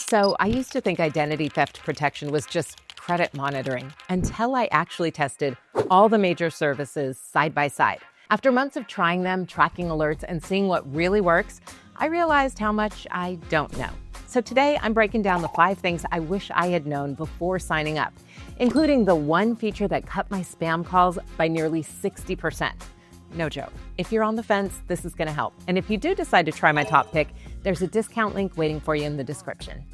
So I used to think identity theft protection was just credit monitoring until I actually tested all the major services side by side. After months of trying them, tracking alerts, and seeing what really works, I realized how much I don't know. So today I'm breaking down the 5 things I wish I had known before signing up, including the one feature that cut my spam calls by nearly 60%. No joke. If you're on the fence, this is going to help. And if you do decide to try my top pick, there's a discount link waiting for you in the description.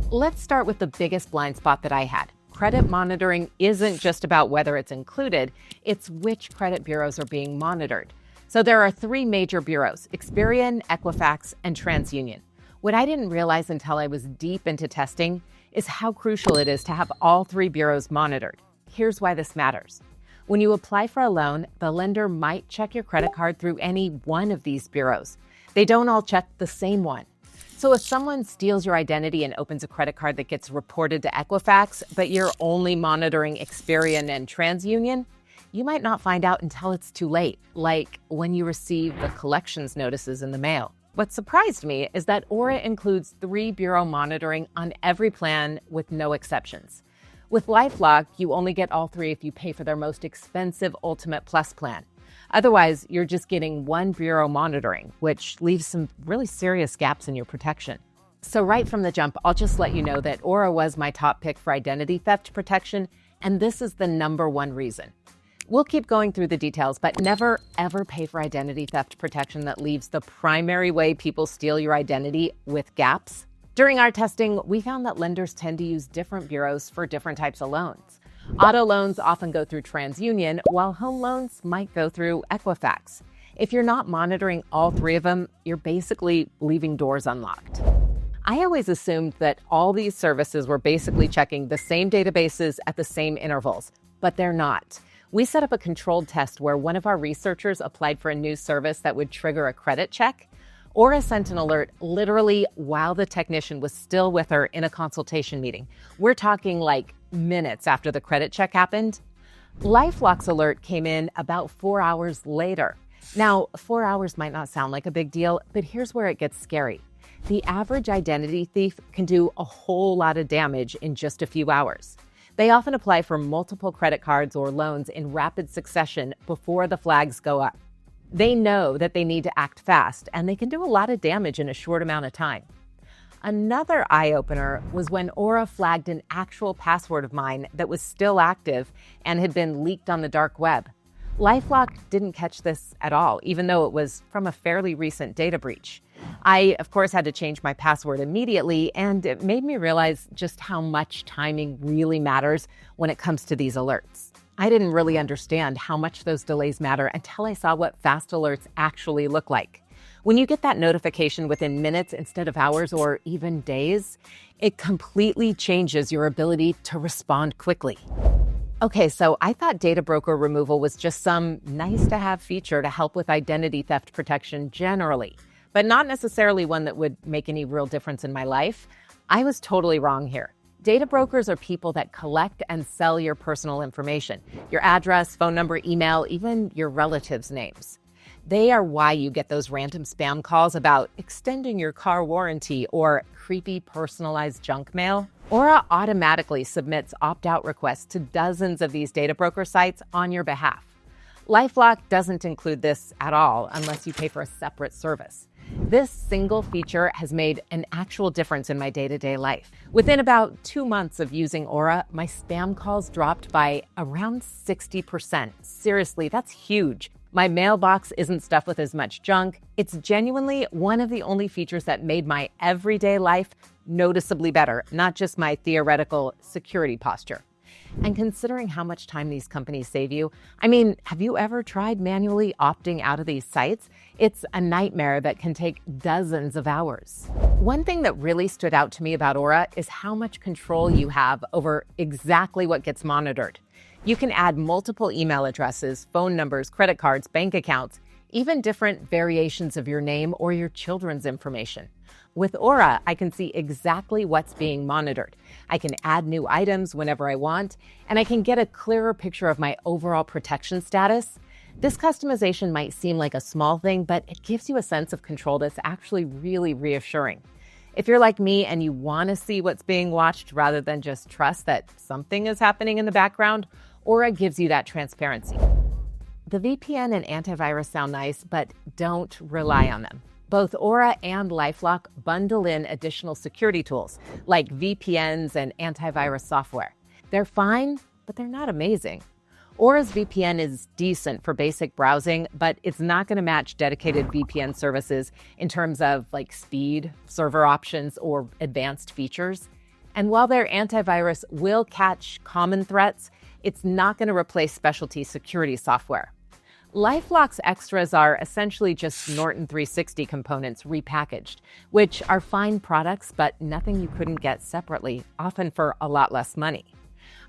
Let's start with the biggest blind spot that I had. Credit monitoring isn't just about whether it's included, it's which credit bureaus are being monitored. So there are 3 major bureaus: Experian, Equifax, and TransUnion. What I didn't realize until I was deep into testing is how crucial it is to have all 3 bureaus monitored. Here's why this matters. When you apply for a loan, the lender might check your credit card through any one of these bureaus. They don't all check the same one. So if someone steals your identity and opens a credit card that gets reported to Equifax, but you're only monitoring Experian and TransUnion, you might not find out until it's too late, like when you receive the collections notices in the mail. What surprised me is that Aura includes 3 bureau monitoring on every plan with no exceptions. With LifeLock, you only get all 3 if you pay for their most expensive Ultimate Plus plan. Otherwise, you're just getting 1 bureau monitoring, which leaves some really serious gaps in your protection. So right from the jump, I'll just let you know that Aura was my top pick for identity theft protection, and this is the #1 reason. We'll keep going through the details, but never, ever pay for identity theft protection that leaves the primary way people steal your identity with gaps. During our testing, we found that lenders tend to use different bureaus for different types of loans. Auto loans often go through TransUnion, while home loans might go through Equifax. If you're not monitoring all 3 of them, you're basically leaving doors unlocked. I always assumed that all these services were basically checking the same databases at the same intervals, but they're not. We set up a controlled test where one of our researchers applied for a new service that would trigger a credit check. Aura sent an alert literally while the technician was still with her in a consultation meeting. We're talking like minutes after the credit check happened. LifeLock's alert came in about 4 hours later. Now, 4 hours might not sound like a big deal, but here's where it gets scary. The average identity thief can do a whole lot of damage in just a few hours. They often apply for multiple credit cards or loans in rapid succession before the flags go up. They know that they need to act fast, and they can do a lot of damage in a short amount of time. Another eye-opener was when Aura flagged an actual password of mine that was still active and had been leaked on the dark web. LifeLock didn't catch this at all, even though it was from a fairly recent data breach. I, of course, had to change my password immediately, and it made me realize just how much timing really matters when it comes to these alerts. I didn't really understand how much those delays matter until I saw what fast alerts actually look like. When you get that notification within minutes instead of hours or even days, it completely changes your ability to respond quickly. Okay, so I thought data broker removal was just some nice-to-have feature to help with identity theft protection generally, but not necessarily one that would make any real difference in my life. I was totally wrong here. Data brokers are people that collect and sell your personal information, your address, phone number, email, even your relatives' names. They are why you get those random spam calls about extending your car warranty or creepy personalized junk mail. Aura automatically submits opt-out requests to dozens of these data broker sites on your behalf. LifeLock doesn't include this at all unless you pay for a separate service. This single feature has made an actual difference in my day-to-day life. Within about 2 months of using Aura, my spam calls dropped by around 60%. Seriously, that's huge. My mailbox isn't stuffed with as much junk. It's genuinely one of the only features that made my everyday life noticeably better, not just my theoretical security posture. And considering how much time these companies save you, I mean, have you ever tried manually opting out of these sites? It's a nightmare that can take dozens of hours. One thing that really stood out to me about Aura is how much control you have over exactly what gets monitored. You can add multiple email addresses, phone numbers, credit cards, bank accounts, even different variations of your name or your children's information. With Aura, I can see exactly what's being monitored. I can add new items whenever I want, and I can get a clearer picture of my overall protection status. This customization might seem like a small thing, but it gives you a sense of control that's actually really reassuring. If you're like me and you want to see what's being watched rather than just trust that something is happening in the background, Aura gives you that transparency. The VPN and antivirus sound nice, but don't rely on them. Both Aura and LifeLock bundle in additional security tools like VPNs and antivirus software. They're fine, but they're not amazing. Aura's VPN is decent for basic browsing, but it's not going to match dedicated VPN services in terms of speed, server options, or advanced features. And while their antivirus will catch common threats, it's not going to replace specialty security software. LifeLock's extras are essentially just Norton 360 components repackaged, which are fine products, but nothing you couldn't get separately, often for a lot less money.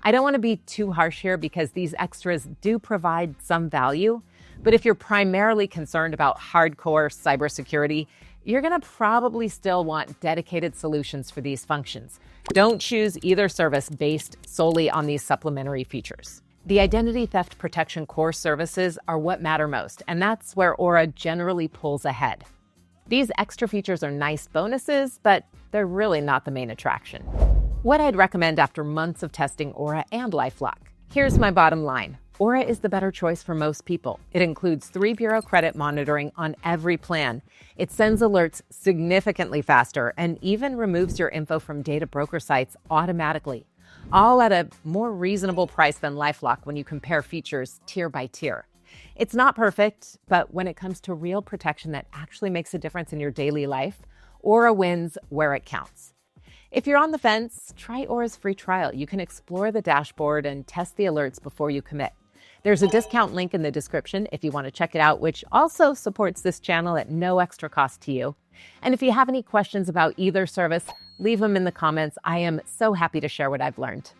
I don't want to be too harsh here because these extras do provide some value, but if you're primarily concerned about hardcore cybersecurity, you're going to probably still want dedicated solutions for these functions. Don't choose either service based solely on these supplementary features. The identity theft protection core services are what matter most, and that's where Aura generally pulls ahead. These extra features are nice bonuses, but they're really not the main attraction. What I'd recommend after months of testing Aura and LifeLock. Here's my bottom line. Aura is the better choice for most people. It includes 3-bureau credit monitoring on every plan. It sends alerts significantly faster and even removes your info from data broker sites automatically, all at a more reasonable price than LifeLock when you compare features tier by tier. It's not perfect, but when it comes to real protection that actually makes a difference in your daily life, Aura wins where it counts. If you're on the fence, try Aura's free trial. You can explore the dashboard and test the alerts before you commit. There's a discount link in the description if you want to check it out, which also supports this channel at no extra cost to you. And if you have any questions about either service, leave them in the comments. I am so happy to share what I've learned.